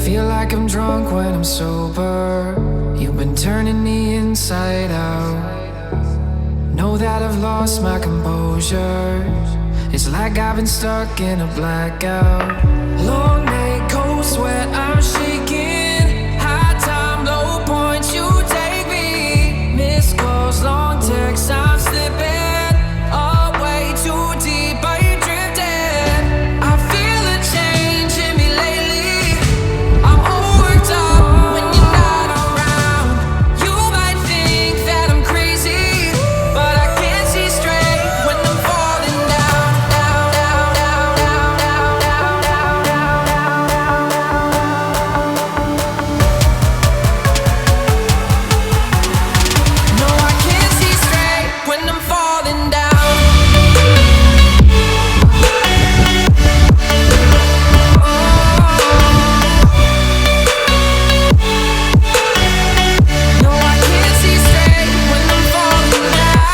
Feel like I'm drunk when I'm sober. You've been turning me inside out. Know that I've lost my composure. It's like I've been stuck in a blackout. Long night, cold sweat, I'm shaking. High time, low points, you take me. Missed calls, long texts, I'm slipping away too deep, are you drifting? I feel a change in me lately. I'm all worked up when you're not around. You might think that I'm crazy, but I can't see straight when I'm falling down, down, down, down, down, down, down, down, down. No, I can't see straight when I'm falling down. No, I can't see straight when I'm falling down.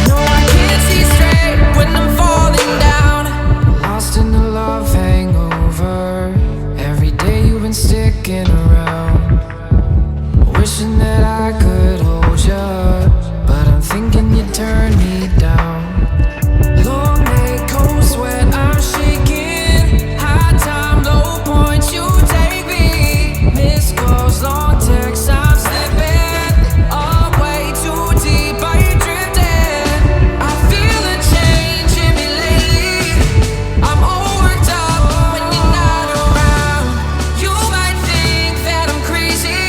No, I can't see straight when I'm falling down. Lost in the love hangover. Every day you've been sticking around. Wishing that I could hold you, but I'm thinking you turn me down. Long night, cold sweat, I'm shaking. High time, low points, you take me. Missed calls, long texts, I'm slipping away too deep, are you drifting? I feel a change in me lately. I'm all worked up when you're not around. You might think that I'm crazy,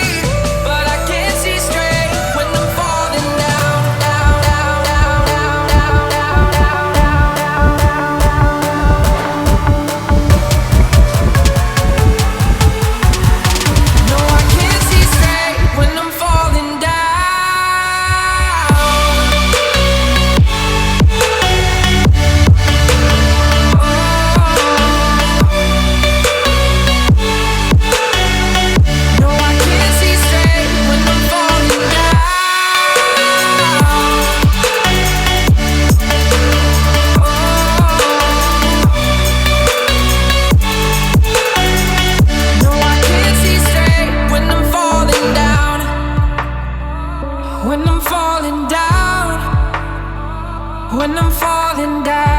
but I can't see straight when I'm falling down, down, down, down, down, down, down, down, No, I can't see straight when I'm falling down. No, I can't see straight when I'm falling down. No, I can't see straight when I'm falling down. When I'm falling down. When I'm falling down.